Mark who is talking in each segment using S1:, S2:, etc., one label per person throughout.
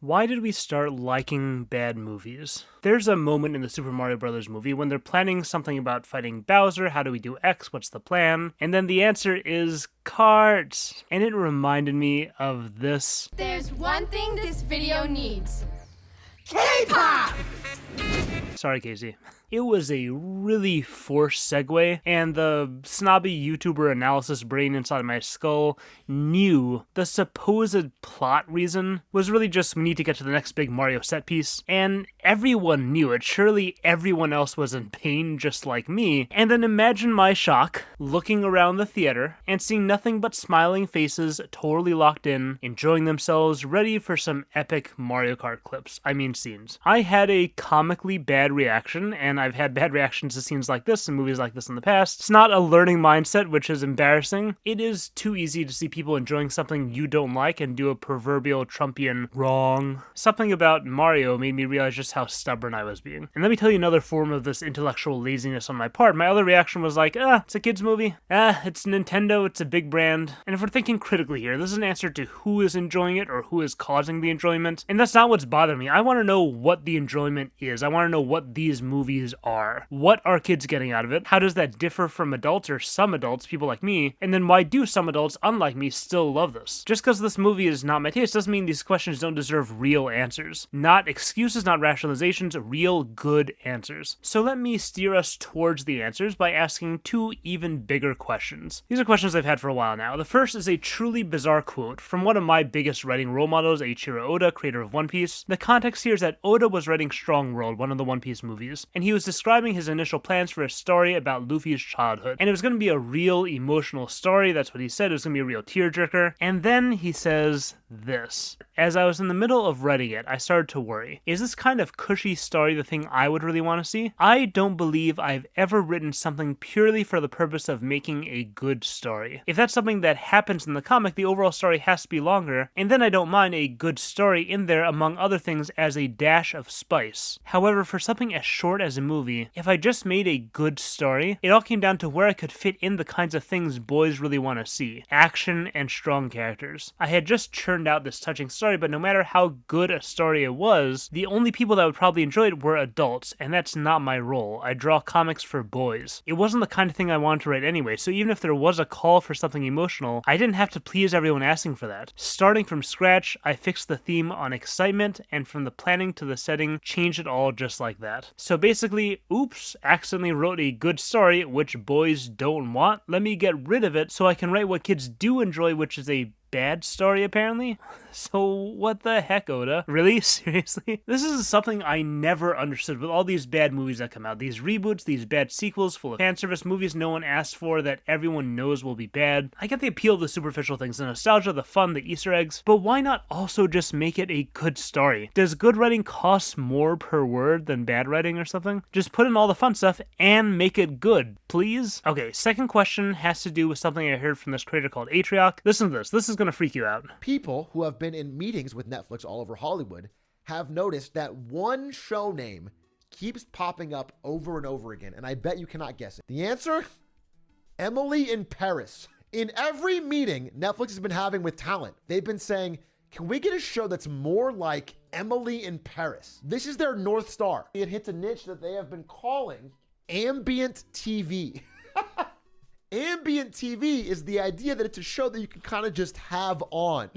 S1: Why did we start liking bad movies? There's a moment in the Super Mario Bros. Movie when they're planning something about fighting Bowser, how do we do X, what's the plan? And then the answer is KARTS. And it reminded me of this.
S2: There's one thing this video needs.
S3: K-pop!
S1: Sorry, Casey. It was a really forced segue, and the snobby YouTuber analysis brain inside my skull knew the supposed plot reason was really just we need to get to the next big Mario set piece, and everyone knew it. Surely everyone else was in pain just like me. And then imagine my shock, looking around the theater and seeing nothing but smiling faces, totally locked in, enjoying themselves, ready for some epic Mario Kart clips. I mean scenes. I had a comically bad reaction, and I've had bad reactions to scenes like this and movies like this in the past. It's not a learning mindset, which is embarrassing. It is too easy to see people enjoying something you don't like and do a proverbial Trumpian wrong. Something about Mario made me realize just how stubborn I was being. And let me tell you another form of this intellectual laziness on my part. My other reaction was like, it's a kid's movie. It's Nintendo, it's a big brand. And if we're thinking critically here, this is an answer to who is enjoying it or who is causing the enjoyment. And that's not what's bothering me. I want to know what the enjoyment is. I want to know what these movies are. What are kids getting out of it? How does that differ from adults or some adults, people like me? And then why do some adults, unlike me, still love this? Just because this movie is not my taste doesn't mean these questions don't deserve real answers. Not excuses, not rationalizations, real good answers. So let me steer us towards the answers by asking two even bigger questions. These are questions I've had for a while now. The first is a truly bizarre quote from one of my biggest writing role models, Eiichiro Oda, creator of One Piece. The context here is that Oda was writing Strong World, one of the One Piece movies, and he was describing his initial plans for a story about Luffy's childhood. And it was going to be a real emotional story. That's what he said. It was going to be a real tearjerker. And then he says this. As I was in the middle of writing it, I started to worry. Is this kind of cushy story the thing I would really want to see? I don't believe I've ever written something purely for the purpose of making a good story. If that's something that happens in the comic, the overall story has to be longer, and then I don't mind a good story in there among other things as a dash of spice. However, for something as short as a movie, if I just made a good story, it all came down to where I could fit in the kinds of things boys really want to see. Action and strong characters. I had just churned out this touching story, but no matter how good a story it was, the only people that would probably enjoy it were adults, and that's not my role. I draw comics for boys. It wasn't the kind of thing I wanted to write anyway, so even if there was a call for something emotional, I didn't have to please everyone asking for that. Starting from scratch, I fixed the theme on excitement, and from the planning to the setting, changed it all just like that. So basically, oops, accidentally wrote a good story, which boys don't want. Let me get rid of it so I can write what kids do enjoy, which is a bad story, apparently? So what the heck, Oda? Really? Seriously? This is something I never understood with all these bad movies that come out. These reboots, these bad sequels full of fanservice movies no one asked for that everyone knows will be bad. I get the appeal of the superficial things, the nostalgia, the fun, the Easter eggs, but why not also just make it a good story? Does good writing cost more per word than bad writing or something? Just put in all the fun stuff and make it good, please? Okay, second question has to do with something I heard from this creator called Atrioc. Listen to this. This is going to freak you out.
S3: People who have been in meetings with Netflix all over Hollywood have noticed that one show name keeps popping up over and over again, and I bet you cannot guess it. The answer? Emily in Paris. In every meeting Netflix has been having with talent, they've been saying, can we get a show that's more like Emily in Paris? This is their North Star. It hits a niche that they have been calling ambient TV. Ambient TV is the idea that it's a show that you can kind of just have on.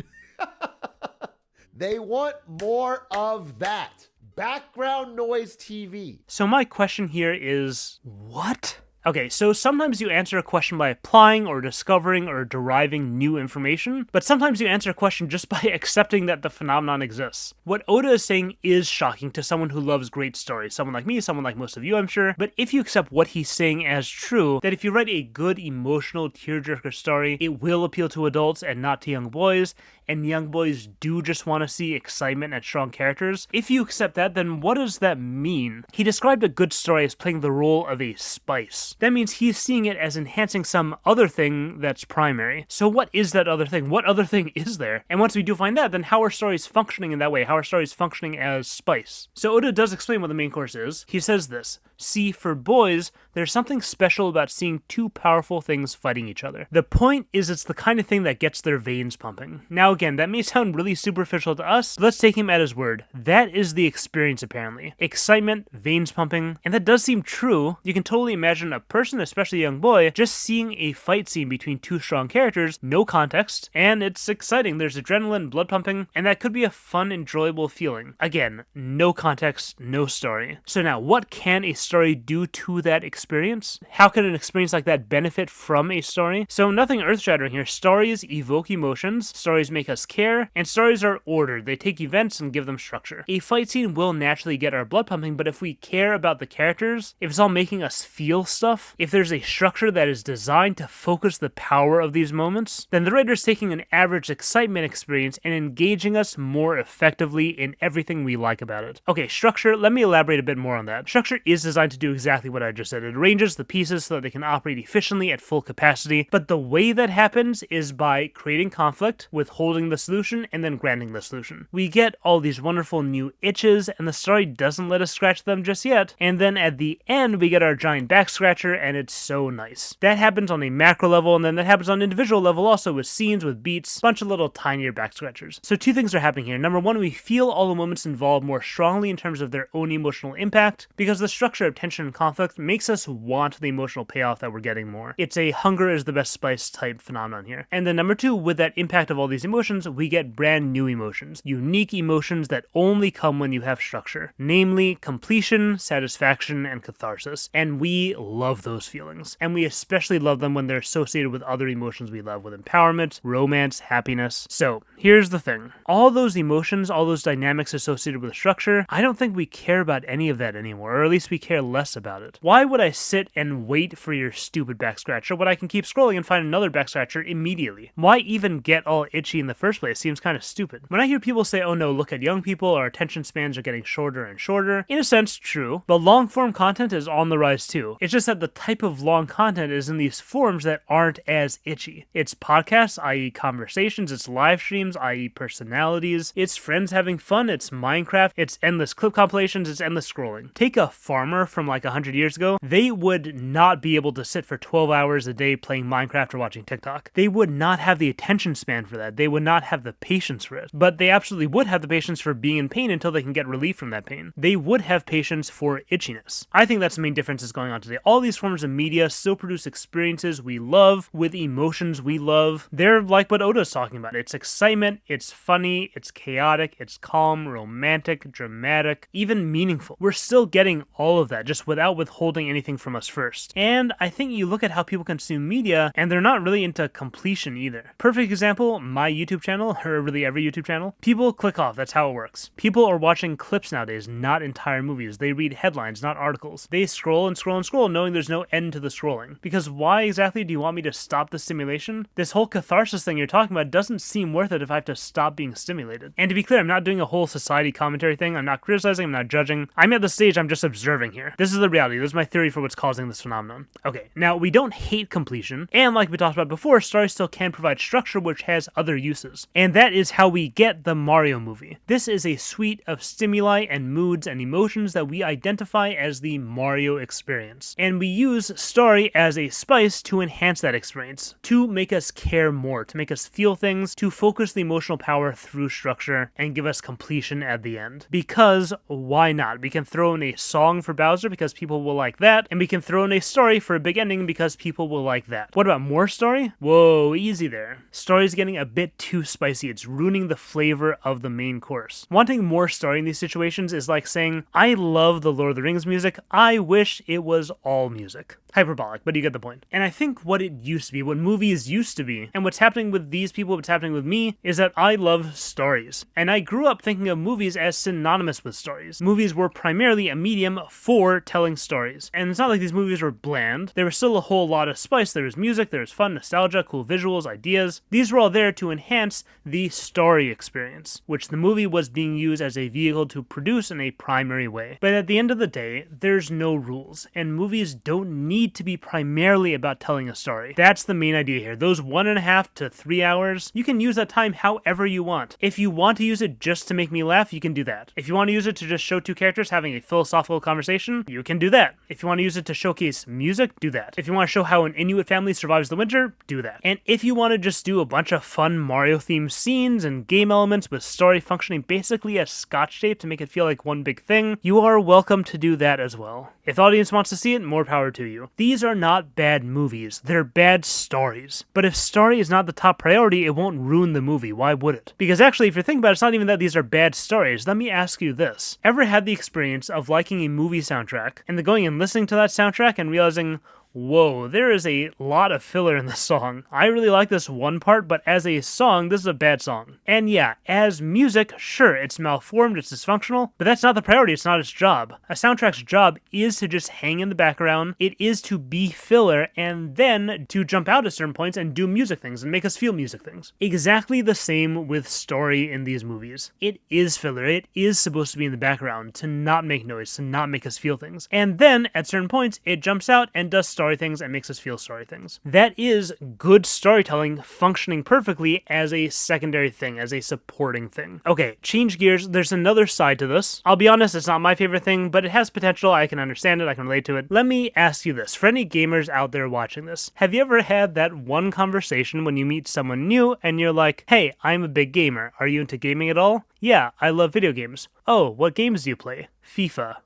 S3: They want more of that. Background noise TV.
S1: So my question here is, what? Okay, so sometimes you answer a question by applying or discovering or deriving new information, but sometimes you answer a question just by accepting that the phenomenon exists. What Oda is saying is shocking to someone who loves great stories, someone like me, someone like most of you, I'm sure, but if you accept what he's saying as true, that if you write a good, emotional, tearjerker story, it will appeal to adults and not to young boys, and young boys do just want to see excitement and strong characters, if you accept that, then what does that mean? He described a good story as playing the role of a spice. source. That means he's seeing it as enhancing some other thing that's primary. So what is that other thing? What other thing is there? And once we do find that, then how are stories functioning in that way? How are stories functioning as spice? So Oda does explain what the main course is. He says this: see, for boys, there's something special about seeing two powerful things fighting each other. The point is it's the kind of thing that gets their veins pumping. Now again, that may sound really superficial to us, but let's take him at his word. That is the experience apparently. Excitement, veins pumping, and that does seem true. You can totally imagine a person, especially a young boy, just seeing a fight scene between two strong characters, no context, and it's exciting. There's adrenaline, blood pumping, and that could be a fun, enjoyable feeling. Again, no context, no story. So now, what can a story do to that experience? How can an experience like that benefit from a story? So nothing earth-shattering here. Stories evoke emotions, stories make us care, and stories are ordered. They take events and give them structure. A fight scene will naturally get our blood pumping, but if we care about the characters, if it's all making us feel stuff, if there's a structure that is designed to focus the power of these moments, then the writer's taking an average excitement experience and engaging us more effectively in everything we like about it. Okay, structure, let me elaborate a bit more on that. Structure is designed to do exactly what I just said. It arranges the pieces so that they can operate efficiently at full capacity, but the way that happens is by creating conflict, withholding the solution, and then granting the solution. We get all these wonderful new itches, and the story doesn't let us scratch them just yet, and then at the end we get our giant back scratcher, and it's so nice. That happens on a macro level, and then that happens on an individual level also, with scenes, with beats, a bunch of little tinier back scratchers. So two things are happening here. Number one, we feel all the moments involved more strongly in terms of their own emotional impact, because the structure of tension and conflict makes us want the emotional payoff that we're getting more. It's a hunger is the best spice type phenomenon here. And then number two, with that impact of all these emotions, we get brand new emotions. Unique emotions that only come when you have structure. Namely, completion, satisfaction, and catharsis. And we love those feelings. And we especially love them when they're associated with other emotions we love, with empowerment, romance, happiness. So, here's the thing. All those emotions, all those dynamics associated with structure, I don't think we care about any of that anymore, or at least we care less about it. Why would I sit and wait for your stupid back scratcher when I can keep scrolling and find another back scratcher immediately? Why even get all itchy in the first place? Seems kind of stupid. When I hear people say, oh no, look at young people, our attention spans are getting shorter and shorter, in a sense, true, but long form content is on the rise too. It's just that the type of long content is in these forms that aren't as itchy. It's podcasts, i.e. conversations, it's live streams, i.e. personalities, it's friends having fun, it's Minecraft, it's endless clip compilations, it's endless scrolling. Take a farmer from like 100 years ago, they would not be able to sit for 12 hours a day playing Minecraft or watching TikTok. They would not have the attention span for that. They would not have the patience for it. But they absolutely would have the patience for being in pain until they can get relief from that pain. They would have patience for itchiness. I think that's the main difference that's going on today. All these forms of media still produce experiences we love with emotions we love. They're like what Oda's talking about. It's excitement, it's funny, it's chaotic, it's calm, romantic, dramatic, even meaningful. We're still getting all of that just without withholding anything from us first. And I think you look at how people consume media and they're not really into completion either. Perfect example, my YouTube channel, or really every YouTube channel, people click off. That's how it works. People are watching clips nowadays, not entire movies. They read headlines, not articles. They scroll and scroll and scroll knowing there's no end to the scrolling. Because why exactly do you want me to stop the stimulation? This whole catharsis thing you're talking about doesn't seem worth it if I have to stop being stimulated. And to be clear, I'm not doing a whole society commentary thing. I'm not criticizing, I'm not judging. I'm at the stage, I'm just observing here. This is the reality. This is my theory for what's causing this phenomenon. Okay, now we don't hate completion, and like we talked about before, stories still can provide structure which has other uses. And that is how we get the Mario movie. This is a suite of stimuli and moods and emotions that we identify as the Mario experience. And we use story as a spice to enhance that experience, to make us care more, to make us feel things, to focus the emotional power through structure, and give us completion at the end. Because why not? We can throw in a song for Bowser because people will like that, and we can throw in a story for a big ending because people will like that. What about more story? Whoa, easy there. Story's getting a bit too spicy. It's ruining the flavor of the main course. Wanting more story in these situations is like saying, I love the Lord of the Rings music, I wish it was all music. Hyperbolic, but you get the point. And I think what it used to be, what movies used to be, and what's happening with these people, what's happening with me, is that I love stories. And I grew up thinking of movies as synonymous with stories. Movies were primarily a medium for telling stories. And it's not like these movies were bland. There was still a whole lot of spice. There was music, there was fun, nostalgia, cool visuals, ideas. These were all there to enhance the story experience, which the movie was being used as a vehicle to produce in a primary way. But at the end of the day, there's no rules, and movies don't need need to be primarily about telling a story. That's the main idea here. Those 1.5 to 3 hours, you can use that time however you want. If you want to use it just to make me laugh, you can do that. If you want to use it to just show two characters having a philosophical conversation, you can do that. If you want to use it to showcase music, do that. If you want to show how an Inuit family survives the winter, do that. And if you want to just do a bunch of fun Mario-themed scenes and game elements with story functioning basically as scotch tape to make it feel like one big thing, you are welcome to do that as well. If the audience wants to see it, more power to you. These are not bad movies, they're bad stories. But if story is not the top priority, it won't ruin the movie. Why would it? Because actually, if you're thinking about it, it's not even that these are bad stories. Let me ask you this. Ever had the experience of liking a movie soundtrack and then going and listening to that soundtrack and realizing, whoa, there is a lot of filler in this song. I really like this one part, but as a song, this is a bad song. And yeah, as music, sure, it's malformed, it's dysfunctional, but that's not the priority, it's not its job. A soundtrack's job is to just hang in the background, it is to be filler, and then to jump out at certain points and do music things and make us feel music things. Exactly the same with story in these movies. It is filler, it is supposed to be in the background, to not make noise, to not make us feel things. And then, at certain points, it jumps out and does story things and makes us feel story things. That is good storytelling functioning perfectly as a secondary thing, as a supporting thing. Okay, change gears. There's another side to this. I'll be honest, it's not my favorite thing, but it has potential. I can understand it. I can relate to it. Let me ask you this. For any gamers out there watching this, have you ever had that one conversation when you meet someone new and you're like, hey, I'm a big gamer. Are you into gaming at all? Yeah, I love video games. Oh, what games do you play? FIFA.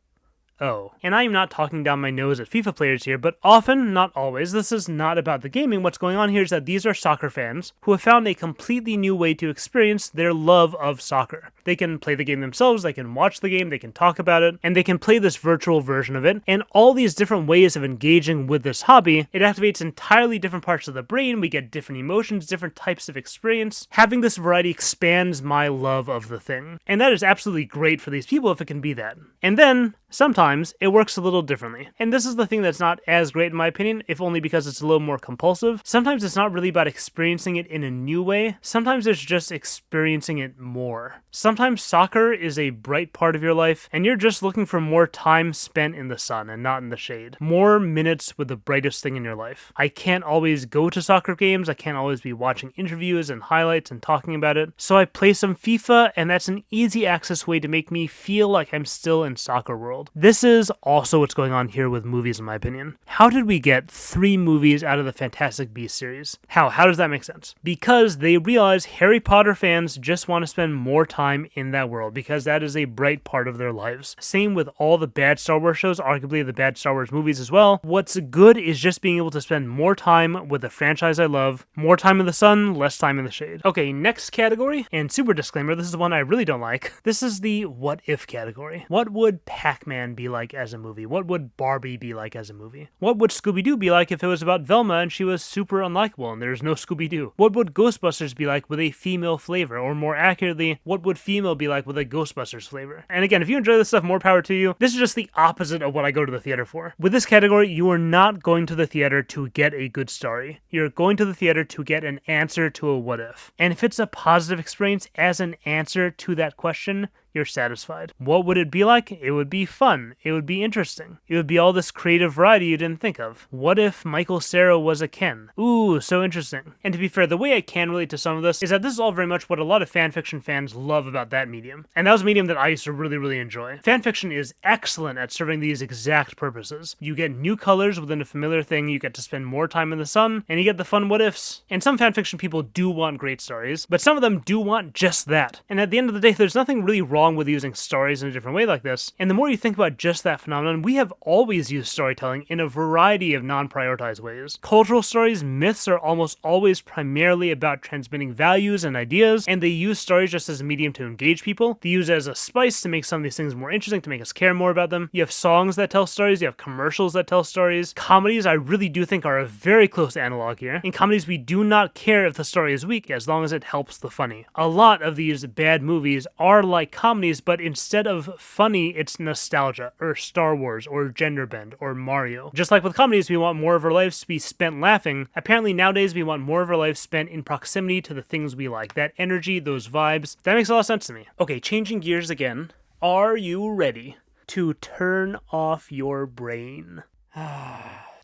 S1: Oh. And I am not talking down my nose at FIFA players here, but often, not always, this is not about the gaming. What's going on here is that these are soccer fans who have found a completely new way to experience their love of soccer. They can play the game themselves, they can watch the game, they can talk about it, and they can play this virtual version of it. And all these different ways of engaging with this hobby, it activates entirely different parts of the brain, we get different emotions, different types of experience. Having this variety expands my love of the thing. And that is absolutely great for these people if it can be that. And then, sometimes it works a little differently. And this is the thing that's not as great in my opinion, if only because it's a little more compulsive. Sometimes it's not really about experiencing it in a new way. Sometimes it's just experiencing it more. Sometimes soccer is a bright part of your life, and you're just looking for more time spent in the sun and not in the shade. More minutes with the brightest thing in your life. I can't always go to soccer games. I can't always be watching interviews and highlights and talking about it. So I play some FIFA, and that's an easy access way to make me feel like I'm still in soccer world. This is also what's going on here with movies, in my opinion. How did we get 3 movies out of the Fantastic Beasts series? How does that make sense? Because they realize Harry Potter fans just want to spend more time in that world, because that is a bright part of their lives. Same with all the bad Star Wars shows, arguably the bad Star Wars movies as well. What's good is just being able to spend more time with the franchise I love, more time in the sun, less time in the shade. Okay, next category, and super disclaimer, this is the one I really don't like. This is the what if category. What would Pac-Man be like as a movie? What would Barbie be like as a movie? What would Scooby-Doo be like if it was about Velma and she was super unlikable and there's no Scooby-Doo? What would Ghostbusters be like with a female flavor? Or more accurately, what would female be like with a Ghostbusters flavor? And again, if you enjoy this stuff, more power to you. This is just the opposite of what I go to the theater for. With this category, you are not going to the theater to get a good story. You're going to the theater to get an answer to a what if. And if it's a positive experience as an answer to that question, you're satisfied. What would it be like? It would be fun. It would be interesting. It would be all this creative variety you didn't think of. What if Michael Cera was a Ken? Ooh, so interesting. And to be fair, the way I can relate to some of this is that this is all very much what a lot of fanfiction fans love about that medium. And that was a medium that I used to really enjoy. Fanfiction is excellent at serving these exact purposes. You get new colors within a familiar thing, you get to spend more time in the sun, and you get the fun what ifs. And some fanfiction people do want great stories, but some of them do want just that. And at the end of the day, there's nothing really wrong with using stories in a different way like this. And the more you think about just that phenomenon, we have always used storytelling in a variety of non-prioritized ways. Cultural stories, myths are almost always primarily about transmitting values and ideas, and they use stories just as a medium to engage people. They use it as a spice to make some of these things more interesting, to make us care more about them. You have songs that tell stories, you have commercials that tell stories. Comedies, I really do think, are a very close analog here. In comedies, we do not care if the story is weak as long as it helps the funny. A lot of these bad movies are like comedies, but instead of funny, it's nostalgia, or Star Wars, or gender bend, or Mario. Just like with comedies, we want more of our lives to be spent laughing. Apparently nowadays we want more of our lives spent in proximity to the things we like. That energy, those vibes. That makes a lot of sense to me. Okay, changing gears again. Are you ready to turn off your brain?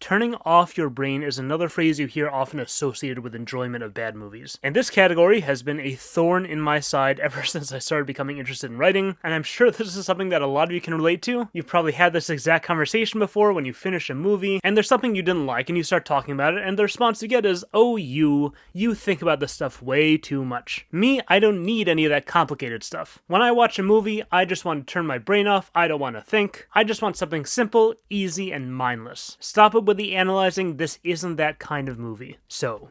S1: Turning off your brain is another phrase you hear often associated with enjoyment of bad movies. And this category has been a thorn in my side ever since I started becoming interested in writing, and I'm sure this is something that a lot of you can relate to. You've probably had this exact conversation before when you finish a movie, and there's something you didn't like, and you start talking about it, and the response you get is, oh, you think about this stuff way too much. Me, I don't need any of that complicated stuff. When I watch a movie, I just want to turn my brain off, I don't want to think. I just want something simple, easy, and mindless. Stop it with the analyzing, this isn't that kind of movie. So,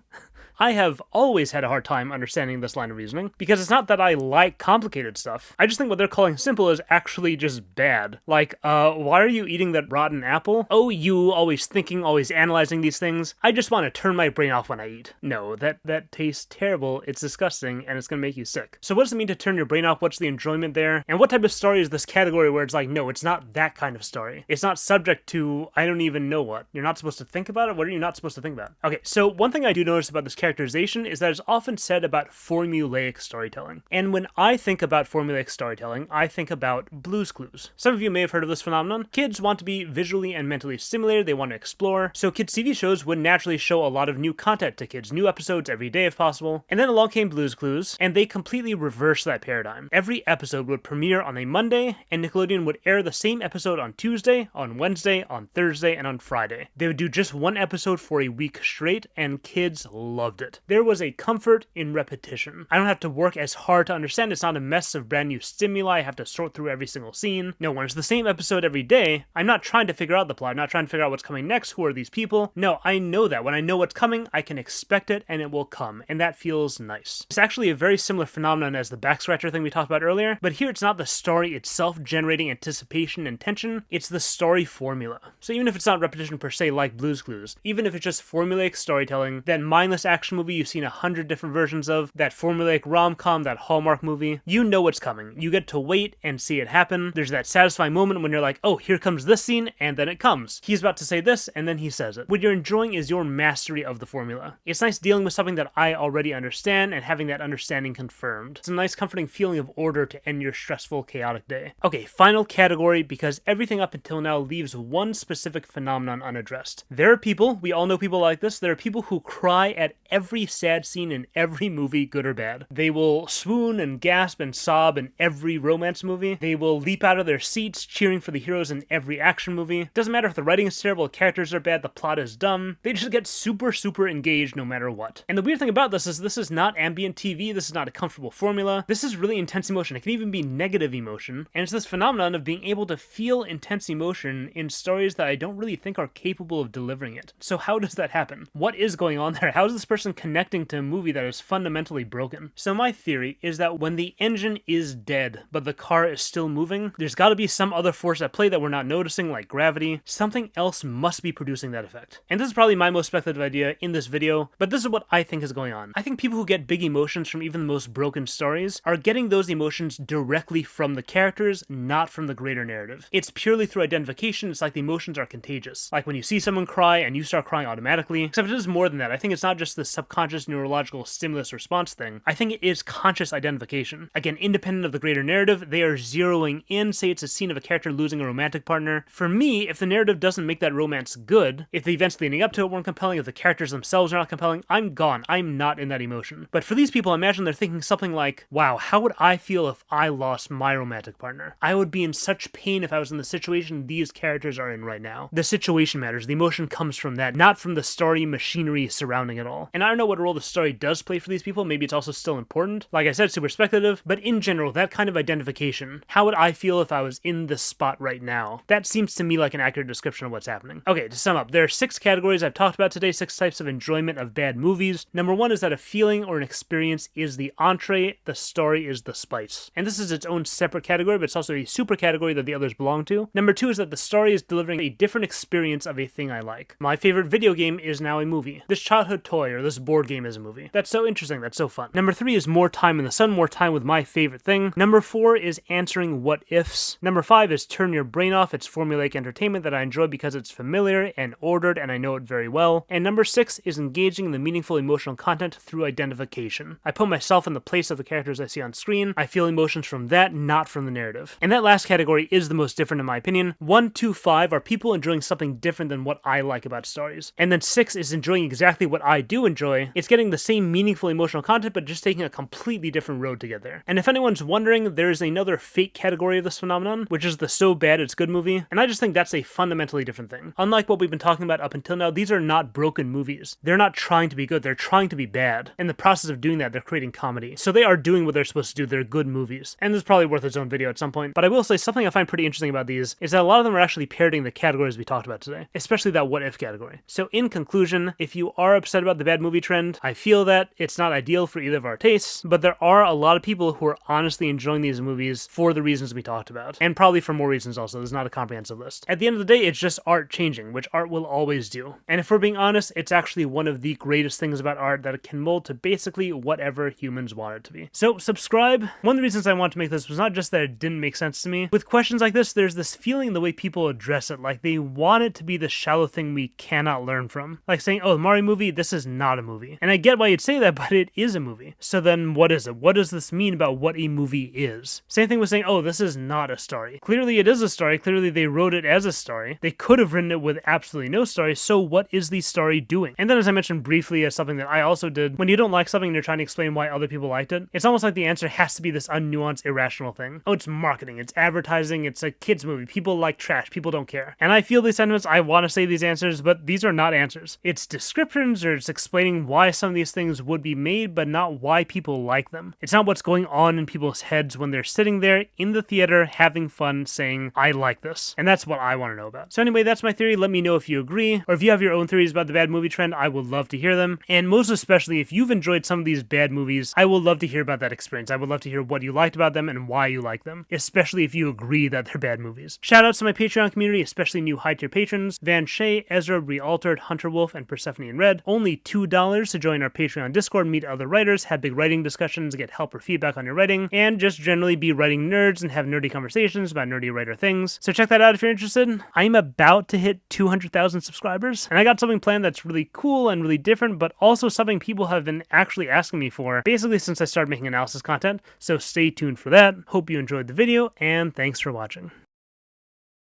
S1: I have always had a hard time understanding this line of reasoning, because it's not that I like complicated stuff. I just think what they're calling simple is actually just bad. Like, why are you eating that rotten apple? Oh, you, always thinking, always analyzing these things. I just want to turn my brain off when I eat. No, that tastes terrible, it's disgusting, and it's gonna make you sick. So what does it mean to turn your brain off? What's the enjoyment there? And what type of story is this category where it's like, no, it's not that kind of story. It's not subject to, I don't even know what. You're not supposed to think about it? What are you not supposed to think about? Okay, so one thing I do notice about this characterization is that it's often said about formulaic storytelling. And when I think about formulaic storytelling, I think about Blue's Clues. Some of you may have heard of this phenomenon. Kids want to be visually and mentally stimulated, they want to explore, so kids' TV shows would naturally show a lot of new content to kids, new episodes every day if possible. And then along came Blue's Clues, and they completely reversed that paradigm. Every episode would premiere on a Monday, and Nickelodeon would air the same episode on Tuesday, on Wednesday, on Thursday, and on Friday. They would do just one episode for a week straight, and kids loved it. There was a comfort in repetition. I don't have to work as hard to understand. It's not a mess of brand new stimuli. I have to sort through every single scene. No, when it's the same episode every day, I'm not trying to figure out the plot. I'm not trying to figure out what's coming next. Who are these people? No, I know that. When I know what's coming, I can expect it and it will come. And that feels nice. It's actually a very similar phenomenon as the back scratcher thing we talked about earlier, but here it's not the story itself generating anticipation and tension. It's the story formula. So even if it's not repetition per se like Blue's Clues, even if it's just formulaic storytelling, that mindless action movie you've seen 100 different versions of, that formulaic rom-com, that Hallmark movie, you know what's coming. You get to wait and see it happen. There's that satisfying moment when you're like, oh, here comes this scene, and then it comes. He's about to say this, and then he says it. What you're enjoying is your mastery of the formula. It's nice dealing with something that I already understand and having that understanding confirmed. It's a nice comforting feeling of order to end your stressful, chaotic day. Okay, final category, because everything up until now leaves one specific phenomenon unaddressed. There are people, we all know people like this, there are people who cry at every sad scene in every movie, good or bad. They will swoon and gasp and sob in every romance movie. They will leap out of their seats cheering for the heroes in every action movie. Doesn't matter if the writing is terrible, the characters are bad, the plot is dumb. They just get super engaged no matter what. And the weird thing about this is not ambient TV, this is not a comfortable formula. This is really intense emotion. It can even be negative emotion. And it's this phenomenon of being able to feel intense emotion in stories that I don't really think are capable of delivering it. So how does that happen? What is going on there? How is this person connecting to a movie that is fundamentally broken? So my theory is that when the engine is dead, but the car is still moving, there's got to be some other force at play that we're not noticing, like gravity. Something else must be producing that effect. And this is probably my most speculative idea in this video, but this is what I think is going on. I think people who get big emotions from even the most broken stories are getting those emotions directly from the characters, not from the greater narrative. It's purely through identification. It's like the emotions are contagious. Like when you see someone cry and you start crying automatically, except it is more than that. I think it's not just the subconscious neurological stimulus response thing. I think it is conscious identification. Again, independent of the greater narrative, they are zeroing in, say it's a scene of a character losing a romantic partner. For me, if the narrative doesn't make that romance good, if the events leading up to it weren't compelling, if the characters themselves are not compelling, I'm gone. I'm not in that emotion. But for these people, I imagine they're thinking something like, wow, how would I feel if I lost my romantic partner? I would be in such pain if I was in the situation these characters are in right now. The situation matters. The emotion comes from that, not from the story machinery surrounding it all. And I don't know what role the story does play for these people. Maybe it's also still important. Like I said, super speculative, but in general, that kind of identification, how would I feel if I was in this spot right now? That seems to me like an accurate description of what's happening. Okay, to sum up, there are 6 categories I've talked about today, 6 types of enjoyment of bad movies. Number 1 is that a feeling or an experience is the entree, the story is the spice. And this is its own separate category, but it's also a super category that the others belong to. Number 2 is that the story is delivering a different experience of a thing I like. My favorite video game is now a movie. This childhood toy or this this board game is a movie. That's so interesting, that's so fun. Number 3 is more time in the sun, more time with my favorite thing. Number 4 is answering what ifs. Number 5 is turn your brain off. It's formulaic entertainment that I enjoy because it's familiar and ordered and I know it very well. And number 6 is engaging in the meaningful emotional content through identification. I put myself in the place of the characters I see on screen. I feel emotions from that, not from the narrative. And that last category is the most different in my opinion. 1, 2, 5 are people enjoying something different than what I like about stories. And then 6 is enjoying exactly what I do enjoy. It's getting the same meaningful emotional content, but just taking a completely different road to get there. And if anyone's wondering, there is another fake category of this phenomenon, which is the so bad it's good movie. And I just think that's a fundamentally different thing. Unlike what we've been talking about up until now, these are not broken movies. They're not trying to be good, they're trying to be bad. In the process of doing that, they're creating comedy. So they are doing what they're supposed to do, they're good movies. And this is probably worth its own video at some point. But I will say something I find pretty interesting about these is that a lot of them are actually parodying the categories we talked about today, especially that what if category. So in conclusion, if you are upset about the bad movie trend, I feel that it's not ideal for either of our tastes, but there are a lot of people who are honestly enjoying these movies for the reasons we talked about. And probably for more reasons also, there's not a comprehensive list. At the end of the day, it's just art changing, which art will always do. And if we're being honest, it's actually one of the greatest things about art that it can mold to basically whatever humans want it to be. So subscribe. One of the reasons I wanted to make this was not just that it didn't make sense to me. With questions like this, there's this feeling in the way people address it, like they want it to be the shallow thing we cannot learn from. Like saying, oh, the Mario movie, this is not a movie. And I get why you'd say that, but it is a movie. So then what is it? What does this mean about what a movie is? Same thing with saying, oh, this is not a story. Clearly it is a story. Clearly they wrote it as a story. They could have written it with absolutely no story. So what is the story doing? And then as I mentioned briefly as something that I also did, when you don't like something and you're trying to explain why other people liked it, it's almost like the answer has to be this unnuanced, irrational thing. Oh, it's marketing, it's advertising, it's a kid's movie. People like trash, people don't care. And I feel these sentiments, I want to say these answers, but these are not answers. It's descriptions or it's explaining why some of these things would be made, but not why people like them. It's not what's going on in people's heads when they're sitting there in the theater having fun saying, I like this. And that's what I want to know about. So anyway, that's my theory. Let me know if you agree, or if you have your own theories about the bad movie trend, I would love to hear them. And most especially, if you've enjoyed some of these bad movies, I would love to hear about that experience. I would love to hear what you liked about them and why you like them, especially if you agree that they're bad movies. Shout outs to my Patreon community, especially new high tier patrons, Van Shay, Ezra, Realtered, Hunter Wolf, and Persephone in Red. Only $2 to join our Patreon Discord, meet other writers, have big writing discussions, get help or feedback on your writing, and just generally be writing nerds and have nerdy conversations about nerdy writer things. So check that out if you're interested. I'm about to hit 200,000 subscribers, and I got something planned that's really cool and really different, but also something people have been actually asking me for, basically since I started making analysis content, so stay tuned for that. Hope you enjoyed the video, and thanks for watching.